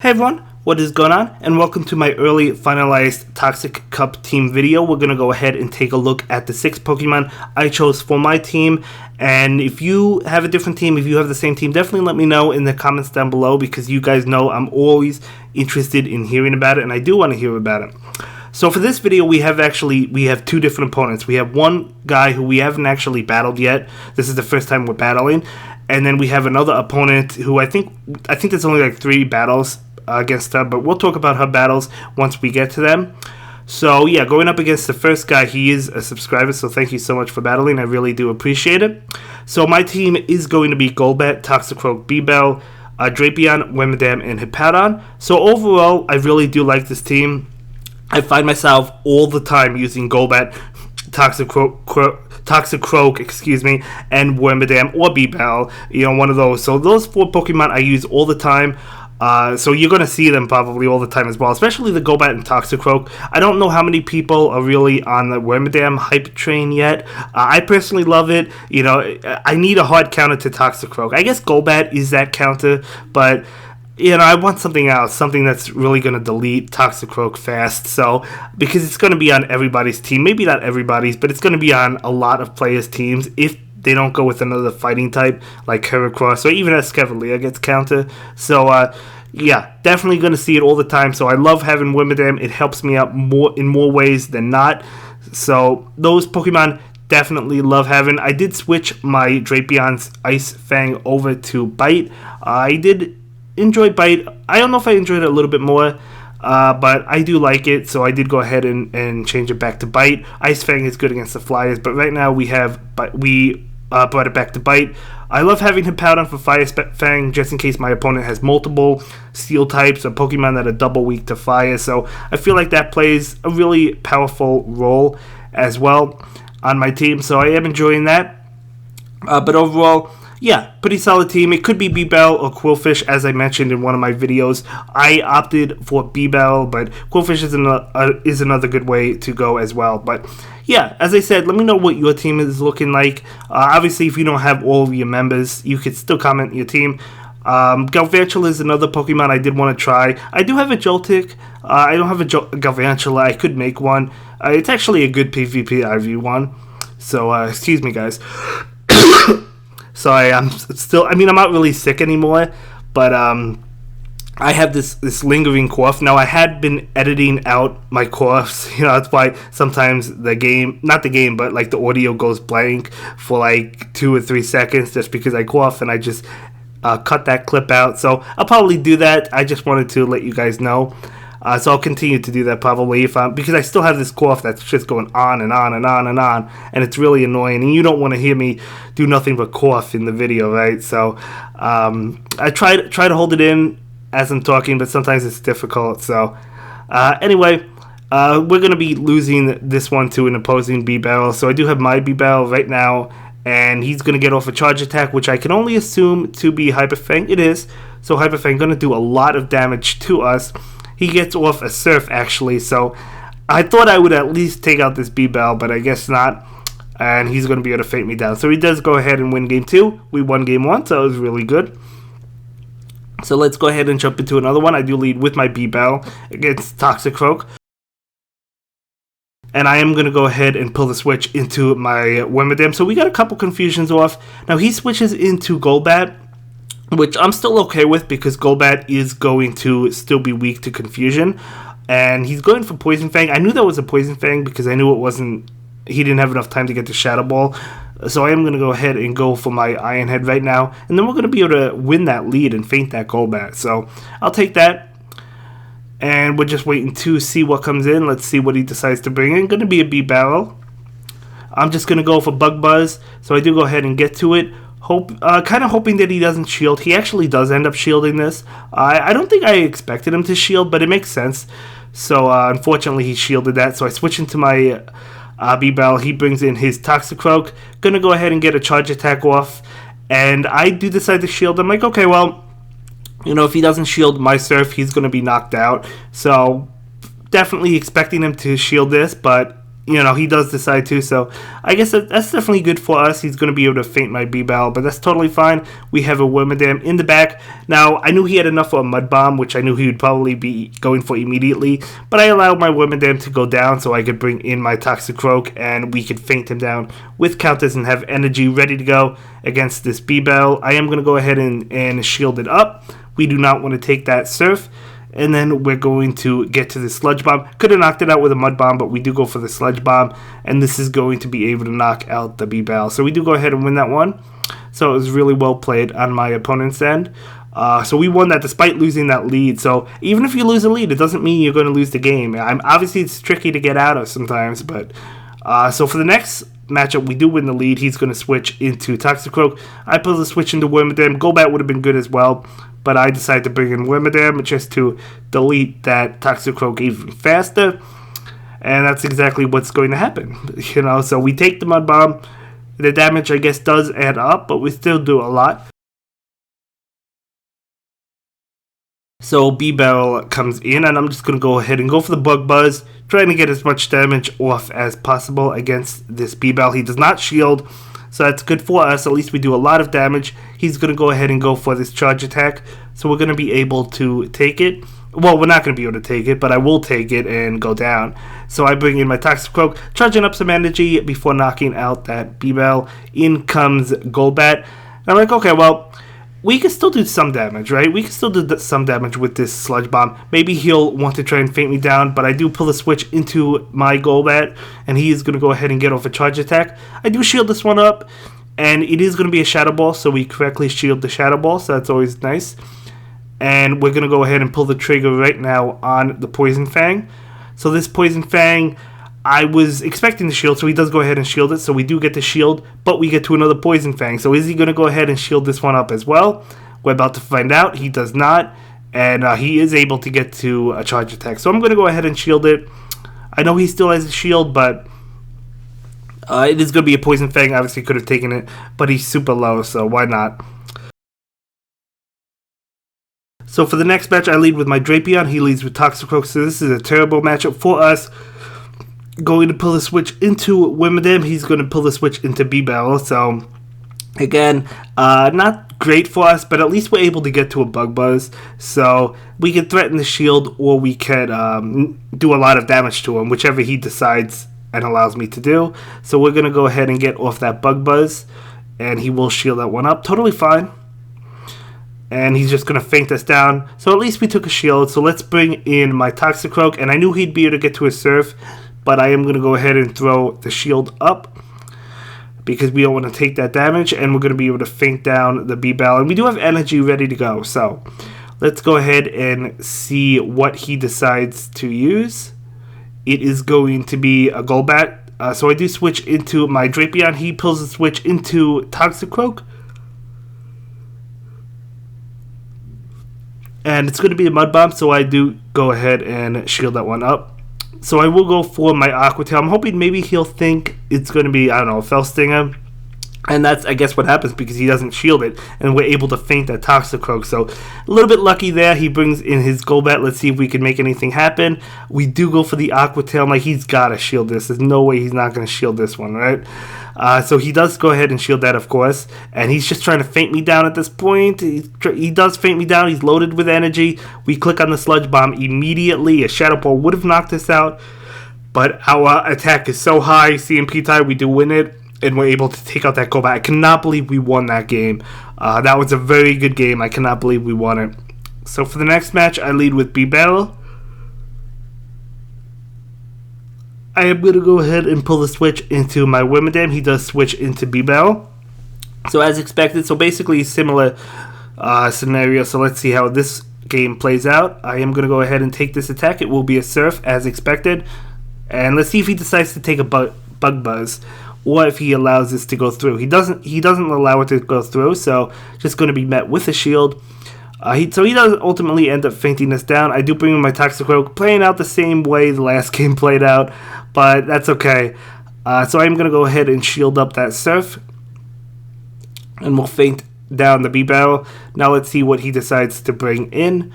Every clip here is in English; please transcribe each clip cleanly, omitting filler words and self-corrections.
Hey everyone, what is going on? And welcome to my early finalized Toxic Cup team video. We're going to go ahead and take a look at the 6 Pokemon I chose for my team. And if you have a different team, if you have the same team, definitely let me know in the comments down below, because you guys know I'm always interested in hearing about it, and I do want to hear about it. So for this video, we have 2 different opponents. We have one guy who we haven't actually battled yet. This is the first time we're battling. And then we have another opponent who I think there's only like 3 battles against her, but we'll talk about her battles once we get to them. So yeah, going up against the first guy, he is a subscriber, so thank you so much for battling. I really do appreciate it. So my team is going to be Golbat, Toxicroak, Bebel, Drapion, Wormadam, and Patron. So overall, I really do like this team. I find myself all the time using Golbat, Toxicroak, and Wormadam or Bebel, one of those. So those 4 Pokemon I use all the time. So you're going to see them probably all the time as well, especially the Golbat and Toxicroak. I don't know how many people are really on the Wormadam hype train yet. I personally love it. I need a hard counter to Toxicroak. I guess Golbat is that counter, but I want something else, something that's really going to delete Toxicroak fast. So, because it's going to be on everybody's team, maybe not everybody's, but it's going to be on a lot of players' teams if they don't go with another fighting type like Heracross or even Escavalier gets counter. So, yeah, definitely going to see it all the time. So I love having Wormadam. It helps me out in more ways than not. So those Pokemon definitely love having. I did switch my Drapion's Ice Fang over to Bite. I did enjoy Bite. I don't know if I enjoyed it a little bit more, but I do like it, so I did go ahead and change it back to Bite. Ice Fang is good against the Flyers, but right now we brought it back to Bite. I love having Hippowdon for Fire Fang, just in case my opponent has multiple Steel types or Pokemon that are double weak to Fire, so I feel like that plays a really powerful role as well on my team, so I am enjoying that. But overall, yeah, pretty solid team. It could be Bebel or Quillfish, as I mentioned in one of my videos. I opted for Bebel, but Quillfish is another good way to go as well. But yeah, as I said, let me know what your team is looking like. Obviously, if you don't have all of your members, you could still comment your team. Galvantula is another Pokemon I did want to try. I do have a Joltik. I don't have a Galvantula. I could make one. It's actually a good PvP IV one. So, excuse me, guys. Sorry, I'm not really sick anymore, but I have this lingering cough. Now, I had been editing out my coughs, that's why sometimes not the game, but like the audio goes blank for like 2 or 3 seconds just because I cough, and I just cut that clip out. So I'll probably do that. I just wanted to let you guys know. So I'll continue to do that probably because I still have this cough that's just going on and on and on and on, and it's really annoying, and you don't want to hear me do nothing but cough in the video, right? So I try to hold it in as I'm talking, but sometimes it's difficult. So anyway, we're going to be losing this one to an opposing Bebel. So I do have my Bebel right now, and he's going to get off a charge attack, which I can only assume to be Hyper Fang. It is. So Hyper Fang going to do a lot of damage to us. He gets off a Surf, actually, so I thought I would at least take out this Bebel, but I guess not, and he's going to be able to fake me down. So he does go ahead and win Game 2. We won Game 1, so it was really good. So let's go ahead and jump into another one. I do lead with my Bebel against Toxicroak. And I am going to go ahead and pull the switch into my Wormadam. So we got a couple confusions off. Now he switches into Golbat, which I'm still okay with because Golbat is going to still be weak to Confusion. And he's going for Poison Fang. I knew that was a Poison Fang because I knew he didn't have enough time to get the Shadow Ball. So I am going to go ahead and go for my Iron Head right now. And then we're going to be able to win that lead and feint that Golbat. So I'll take that. And we're just waiting to see what comes in. Let's see what he decides to bring in. Going to be a Bebel. I'm just going to go for Bug Buzz. So I do go ahead and get to it. Kind of hoping that he doesn't shield. He actually does end up shielding this. I don't think I expected him to shield, but it makes sense. So unfortunately he shielded that. So I switch into my Bebel. He brings in his Toxicroak. Gonna go ahead and get a charge attack off. And I do decide to shield. I'm like, okay, well, if he doesn't shield my Surf, he's gonna be knocked out. So definitely expecting him to shield this, but you know, he does decide to. So I guess that's definitely good for us. He's going to be able to feint my B-Bell, but that's totally fine. We have a Wormadam in the back. Now, I knew he had enough for a Mud Bomb, which I knew he would probably be going for immediately, but I allowed my Wormadam to go down so I could bring in my Toxicroak, and we could feint him down with counters and have energy ready to go against this B-Bell. I am going to go ahead and shield it up. We do not want to take that Surf. And then we're going to get to the Sludge Bomb. Could have knocked it out with a Mud Bomb, but we do go for the Sludge Bomb. And this is going to be able to knock out the B-Bell. So we do go ahead and win that one. So it was really well played on my opponent's end. So we won that despite losing that lead. So even if you lose a lead, it doesn't mean you're going to lose the game. Obviously, it's tricky to get out of sometimes. But so for the next matchup, we do win the lead. He's going to switch into Toxicroak. I pull the switch into Wormadam. Golbat would have been good as well, but I decided to bring in Wormadam just to delete that Toxicroak even faster. And that's exactly what's going to happen. You know, so we take the Mud Bomb. The damage, I guess, does add up, but we still do a lot. So B-Bell comes in, and I'm just going to go ahead and go for the Bug Buzz, trying to get as much damage off as possible against this B-Bell. He does not shield, so that's good for us. At least we do a lot of damage. He's going to go ahead and go for this charge attack, so we're going to be able to take it. Well, we're not going to be able to take it, but I will take it and go down. So I bring in my Toxicroak, charging up some energy before knocking out that B-Bell. In comes Golbat. And I'm like, okay, well, we can still do some damage, right? We can still do some damage with this Sludge Bomb. Maybe he'll want to try and feint me down, but I do pull the switch into my Golbat, and he is going to go ahead and get off a charge attack. I do shield this one up, and it is going to be a Shadow Ball, so we correctly shield the Shadow Ball, so that's always nice. And we're going to go ahead and pull the trigger right now on the Poison Fang. So this Poison Fang, I was expecting the shield, so he does go ahead and shield it. So we do get the shield, but we get to another Poison Fang. So is he going to go ahead and shield this one up as well? We're about to find out. He does not, and he is able to get to a charge attack. So I'm going to go ahead and shield it. I know he still has a shield, but it is going to be a Poison Fang. Obviously could have taken it, but he's super low, so why not? So for the next match, I lead with my Drapion. He leads with Toxicroak, so this is a terrible matchup for us. Going to pull the switch into Wormadam. He's going to pull the switch into B-Bell. So, again, not great for us, but at least we're able to get to a Bug Buzz. So, we can threaten the shield, or we can do a lot of damage to him, whichever he decides and allows me to do. So, we're going to go ahead and get off that Bug Buzz, and he will shield that one up. Totally fine. And he's just going to feint us down. So, at least we took a shield. So, let's bring in my Toxicroak, and I knew he'd be able to get to his Surf, but I am going to go ahead and throw the shield up because we don't want to take that damage, and we're going to be able to feint down the B-Bell. And we do have energy ready to go, so let's go ahead and see what he decides to use. It is going to be a Golbat. So I do switch into my Drapion. He pulls the switch into Toxicroak. And it's going to be a Mud Bomb, so I do go ahead and shield that one up. So I will go for my Aqua Tail. I'm hoping maybe he'll think it's going to be, I don't know, a Fell Stinger. And that's, I guess, what happens because he doesn't shield it. And we're able to feint that Toxicroak. So a little bit lucky there. He brings in his Golbat. Let's see if we can make anything happen. We do go for the Aqua Tail. I'm like, he's got to shield this. There's no way he's not going to shield this one, right? So he does go ahead and shield that, of course. And he's just trying to feint me down at this point. He does feint me down. He's loaded with energy. We click on the Sludge Bomb immediately. A Shadow Ball would have knocked us out. But our attack is so high. CMP tie, we do win it. And we're able to take out that Golbat. I cannot believe we won that game. That was a very good game. I cannot believe we won it. So for the next match, I lead with B-Bell. I am going to go ahead and pull the switch into my Wormadam. He does switch into B-Bell. So as expected, so basically similar scenario. So let's see how this game plays out. I am going to go ahead and take this attack. It will be a Surf as expected. And let's see if he decides to take a Bug Buzz, or if he allows this to go through. He doesn't allow it to go through, so just going to be met with a shield. So he does ultimately end up feinting us down. I do bring in my Toxicroak, playing out the same way the last game played out, but that's okay. So I'm going to go ahead and shield up that Surf, and we'll feint down the B-Bell. Now let's see what he decides to bring in.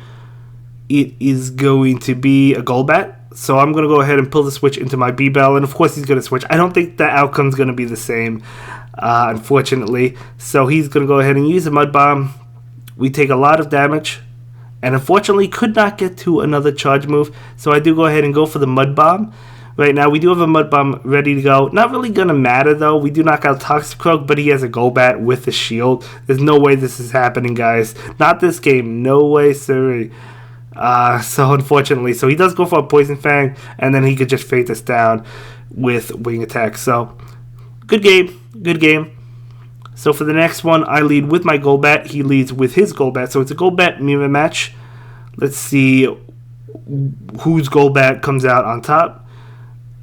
It is going to be a Golbat. So I'm going to go ahead and pull the switch into my B-Bell, and of course he's going to switch. I don't think the outcome's going to be the same, unfortunately. So he's going to go ahead and use a Mud Bomb. We take a lot of damage, and unfortunately could not get to another charge move. So I do go ahead and go for the Mud Bomb. Right now, we do have a Mud Bomb ready to go. Not really going to matter, though. We do knock out Toxicroak, but he has a Golbat with a shield. There's no way this is happening, guys. Not this game. No way, sorry. So, unfortunately. So, he does go for a Poison Fang, and then he could just fade us down with Wing Attack. So, good game. Good game. So, for the next one, I lead with my Golbat. He leads with his Golbat. So, it's a Golbat mirror match. Let's see whose Golbat comes out on top.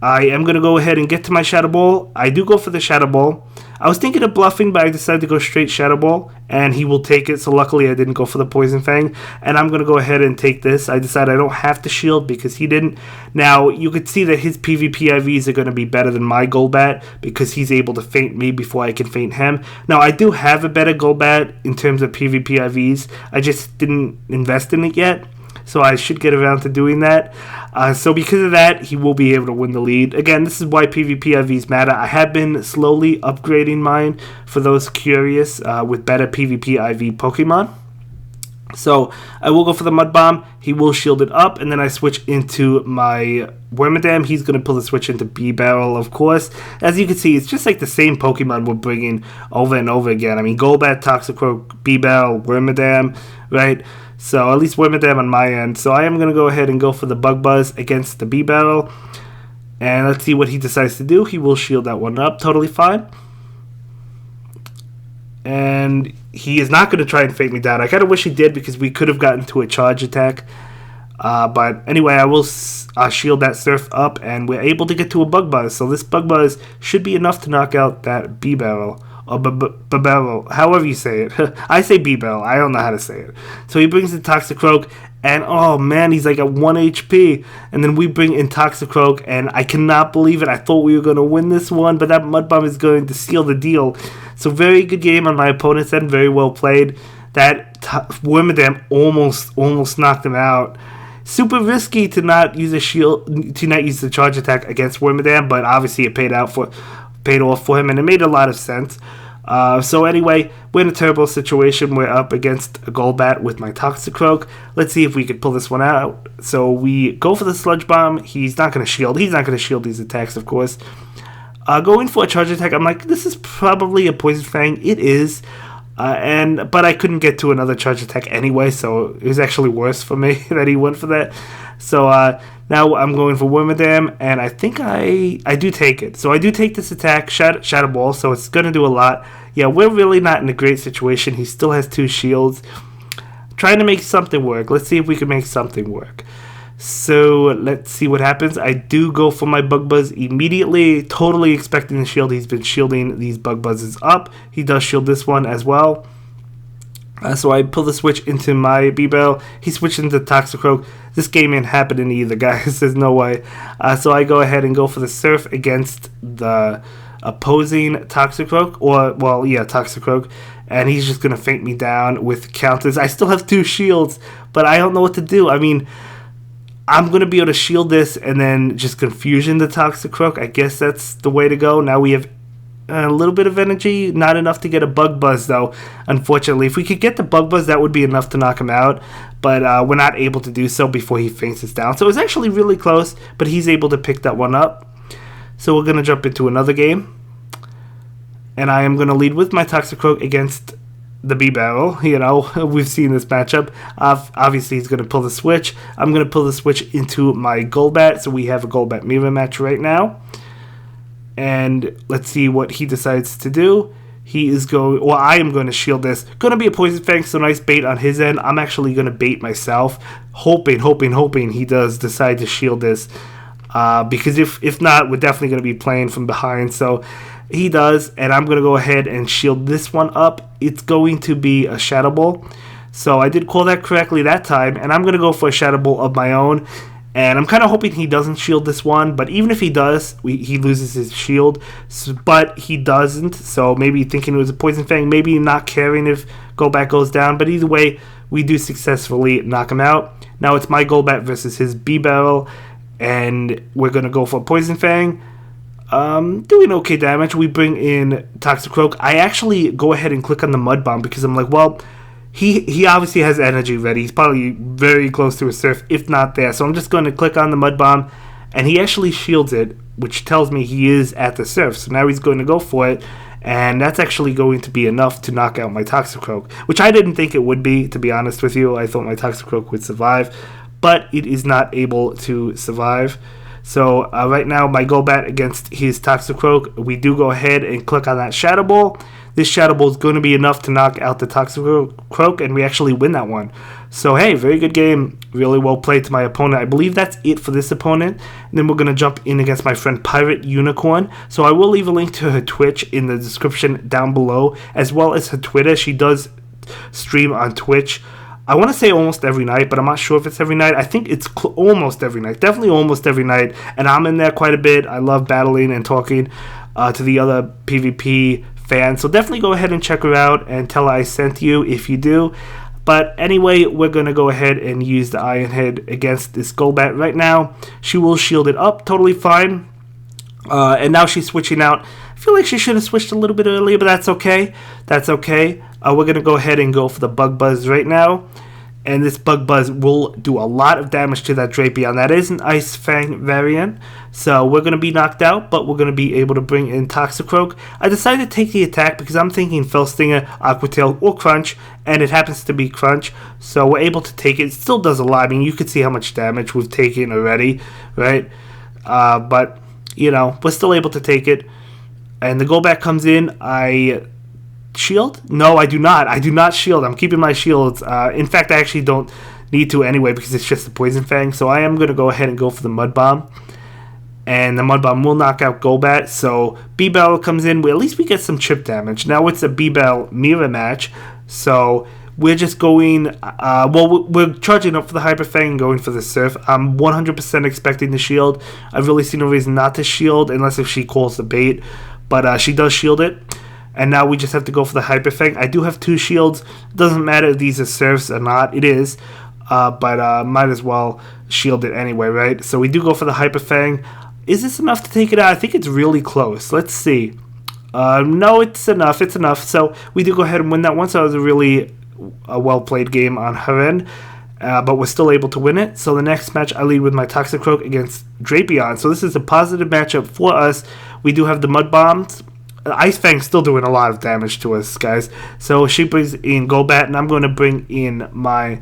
I am going to go ahead and get to my Shadow Ball. I do go for the Shadow Ball. I was thinking of bluffing, but I decided to go straight Shadow Ball, and he will take it. So luckily I didn't go for the Poison Fang, and I'm going to go ahead and take this. I decided I don't have to shield because he didn't. Now, you could see that his PvP IVs are going to be better than my Golbat because he's able to feint me before I can feint him. Now, I do have a better Golbat in terms of PvP IVs. I just didn't invest in it yet. So I should get around to doing that. So because of that, he will be able to win the lead. Again, this is why PvP IVs matter. I have been slowly upgrading mine for those curious with better PvP IV Pokemon. So I will go for the Mud Bomb. He will shield it up, and then I switch into my Wormadam. He's going to pull the switch into B-Barrel, of course. As you can see, it's just like the same Pokemon we're bringing over and over again. I mean, Golbat, Toxicroak, B-Barrel, Wormadam, right? So at least Wormadam on my end. So I am going to go ahead and go for the Bug Buzz against the B-Barrel. And let's see what he decides to do. He will shield that one up. Totally fine. And he is not going to try and fake me down. I kind of wish he did because we could have gotten to a charge attack. But anyway, I will shield that Surf up, and we're able to get to a Bug Buzz. So this Bug Buzz should be enough to knock out that B-Barrel. Or B-Barrel, however you say it. I say B-Barrel. I don't know how to say it. So he brings in Toxicroak, and oh man, he's like at 1 HP. And then we bring in Toxicroak, and I cannot believe it. I thought we were going to win this one, but that Mud Bomb is going to seal the deal. So very good game on my opponent's end. Very well played. That Wormadam almost knocked him out. Super risky to not use a shield, to not use the charge attack against Wormadam, but obviously it paid off for him, and it made a lot of sense. So anyway, we're in a terrible situation. We're up against a Golbat with my Toxicroak. Let's see if we could pull this one out. So we go for the Sludge Bomb. He's not going to shield. He's not going to shield these attacks, of course. Going for a charge attack, I'm like, this is probably a Poison Fang. It is. But I couldn't get to another charge attack anyway, so it was actually worse for me that he went for that. So now I'm going for Wormadam, and I think I do take it. So I do take this attack, Shadow Ball, so it's going to do a lot. Yeah, we're really not in a great situation. He still has 2 shields. Trying to make something work. Let's see if we can make something work. So let's see what happens. I do go for my Bug Buzz immediately, totally expecting the shield. He's been shielding these Bug Buzzes up. He does shield this one as well. So I pull the switch into my B-Bell. He switched into Toxicroak. This game ain't happening either, guys. There's no way. So I go ahead and go for the Surf against the opposing Toxicroak. Toxicroak. And he's just going to feint me down with counters. I still have 2 shields, but I don't know what to do. I mean, I'm going to be able to shield this and then just Confusion the Toxicroak. I guess that's the way to go. Now we have a little bit of energy. Not enough to get a Bug Buzz, though, unfortunately. If we could get the Bug Buzz, that would be enough to knock him out. But we're not able to do so before he feints us down. So it was actually really close, but he's able to pick that one up. So we're going to jump into another game. And I am going to lead with my Toxicroak against the B-Barrel. You know, we've seen this matchup. Obviously, he's going to pull the switch. I'm going to pull the switch into my Golbat. So we have a Golbat mirror match right now. And let's see what he decides to do. He is going... Well, I am going to shield this. Going to be a Poison Fang, so nice bait on his end. I'm actually going to bait myself. Hoping he does decide to shield this. Because if not, we're definitely going to be playing from behind. So he does, and I'm going to go ahead and shield this one up. It's going to be a Shadow Ball. So I did call that correctly that time, and I'm going to go for a Shadow Ball of my own. And I'm kind of hoping he doesn't shield this one, but even if he does, he loses his shield. But he doesn't, so maybe thinking it was a Poison Fang, maybe not caring if Golbat goes down. But either way, we do successfully knock him out. Now it's my Golbat versus his B-Barrel. and we're going to go for Poison Fang. Doing okay damage. We bring in Toxicroak. I actually go ahead and click on the Mud Bomb because I'm like, well, he obviously has energy ready. He's probably very close to a Surf, if not there. So I'm just going to click on the Mud Bomb, and he actually shields it, which tells me he is at the Surf. So now he's going to go for it, and that's actually going to be enough to knock out my Toxicroak, which I didn't think it would be, to be honest with you. I thought my Toxicroak would survive, but it is not able to survive. So right now, my Golbat against his Toxicroak, we do go ahead and click on that Shadow Ball. This Shadow Ball is going to be enough to knock out the Toxicroak, and we actually win that one. So hey, very good game. Really well played to my opponent. I believe that's it for this opponent. And then we're going to jump in against my friend Pirate Unicorn. So I will leave a link to her Twitch in the description down below, as well as her Twitter. She does stream on Twitch. I want to say almost every night, but I'm not sure if it's every night. I think it's almost every night. Definitely almost every night. And I'm in there quite a bit. I love battling and talking to the other PvP fans. So definitely go ahead and check her out and tell her I sent you if you do. But anyway, we're going to go ahead and use the Iron Head against this Golbat right now. She will shield it up. Totally fine. And now she's switching out. I feel like she should have switched a little bit earlier, but that's okay. That's okay. We're going to go ahead and go for the Bug Buzz right now. And this Bug Buzz will do a lot of damage to that Drapion. That is an Ice Fang variant. So we're going to be knocked out, but we're going to be able to bring in Toxicroak. I decided to take the attack because I'm thinking Fell Stinger, Aqua Tail, or Crunch. And it happens to be Crunch. So we're able to take it. It still does a lot. I mean, you can see how much damage we've taken already, right? But, you know, we're still able to take it. And the Golbat comes in. I shield? No, I do not. I do not shield. I'm keeping my shields. In fact, I actually don't need to anyway because it's just a Poison Fang. So I am going to go ahead and go for the Mud Bomb. And the Mud Bomb will knock out Golbat. So B-Bell comes in. Well, at least we get some chip damage. Now it's a B-Bell mirror match. So we're just going... well, we're charging up for the Hyper Fang and going for the Surf. I'm 100% expecting the shield. I really see no reason not to shield unless if she calls the bait. But she does shield it. And now we just have to go for the Hyper Fang. I do have 2 shields. Doesn't matter if these are Surfs or not. It is. But might as well shield it anyway, right? So we do go for the Hyper Fang. Is this enough to take it out? I think it's really close. Let's see. No, it's enough. It's enough. So we do go ahead and win that one. So it was a really well-played game on her end. But we're still able to win it. So the next match, I lead with my Toxicroak against Drapion. So this is a positive matchup for us. We do have the Mud Bombs. Ice Fang's still doing a lot of damage to us, guys. So she brings in Golbat, and I'm going to bring in my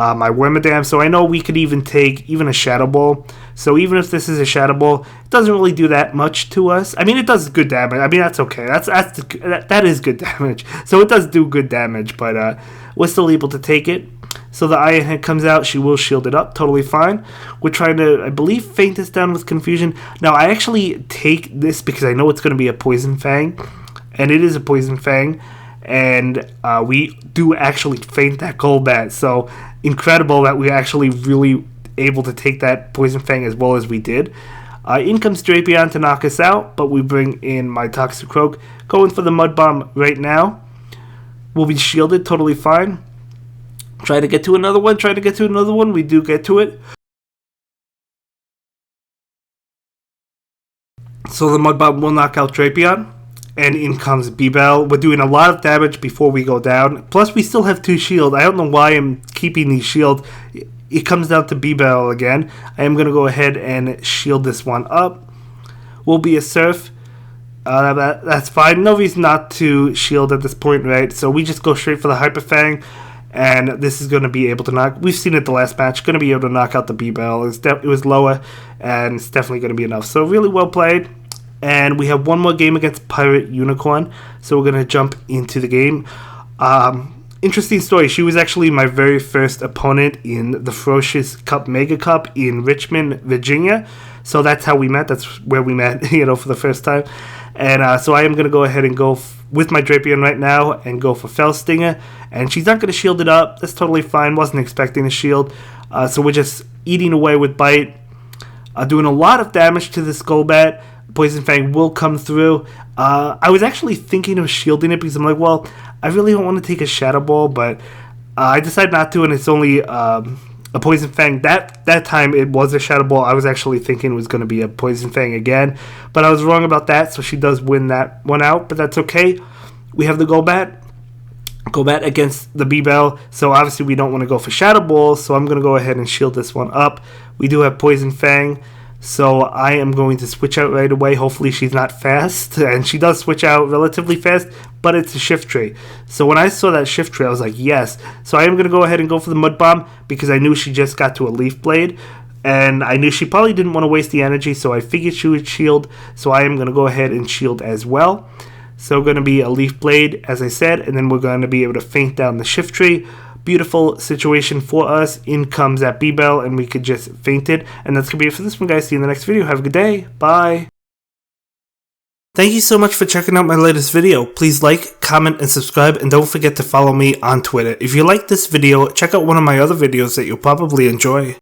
my Wormadam. So I know we could even take even a Shadow Ball. So even if this is a Shadow Ball, it doesn't really do that much to us. I mean, it does good damage. I mean, that's okay. That is good damage. So it does do good damage, but we're still able to take it. So the Iron Head comes out. She will shield it up. Totally fine. We're trying to, I believe, feint this down with Confusion. Now, I actually take this because I know it's going to be a Poison Fang. And it is a Poison Fang. And we do actually feint that Golbat. So, incredible that we're actually really able to take that Poison Fang as well as we did. In comes Drapion to knock us out. But we bring in my Toxicroak. Going for the Mud Bomb right now. We'll be shielded. Totally fine. Try to get to another one. Try to get to another one. We do get to it. So the Mud Bomb will knock out Drapion. And in comes B-Bell. We're doing a lot of damage before we go down. Plus, we still have 2 shields. I don't know why I'm keeping these shields. It comes down to B-Bell again. I am going to go ahead and shield this one up. Will be a Surf. That's fine. No reason not to shield at this point, right? So we just go straight for the Hyper Fang. And this is going to be able to knock... We've seen it the last match. Going to be able to knock out the B-Bell. It was lower, and it's definitely going to be enough. So really well played. And we have one more game against Pirate Unicorn. So we're going to jump into the game. Interesting story. She was actually my very first opponent in the Ferocious Cup Mega Cup in Richmond, Virginia. So that's how we met. That's where we met, for the first time. And so I am going to go ahead and go with my Drapion right now and go for Fell Stinger. And she's not going to shield it up. That's totally fine. Wasn't expecting a shield. So we're just eating away with Bite. Doing a lot of damage to this Golbat. Poison Fang will come through. I was actually thinking of shielding it because I'm like, well, I really don't want to take a Shadow Ball. But I decided not to, and it's only a Poison Fang. That time it was a Shadow Ball. I was actually thinking it was going to be a Poison Fang again, but I was wrong about that, so she does win that one out, but that's okay. We have the Golbat against the B-Bell, so obviously we don't want to go for Shadow Ball, so I'm going to go ahead and shield this one up. We do have Poison Fang, so I am going to switch out right away. Hopefully she's not fast, and she does switch out relatively fast, but it's a Shiftry. So when I saw that Shiftry, I was like, yes. So I am going to go ahead and go for the Mud Bomb, because I knew she just got to a Leaf Blade, and I knew she probably didn't want to waste the energy, so I figured she would shield, so I am going to go ahead and shield as well. So going to be a Leaf Blade, as I said, and then we're going to be able to feint down the Shiftry. Beautiful situation for us. In comes that B-Bell, and we could just feint it. And that's going to be it for this one, guys. See you in the next video. Have a good day. Bye. Thank you so much for checking out my latest video. Please like, comment, and subscribe, and don't forget to follow me on Twitter. If you like this video, check out one of my other videos that you'll probably enjoy.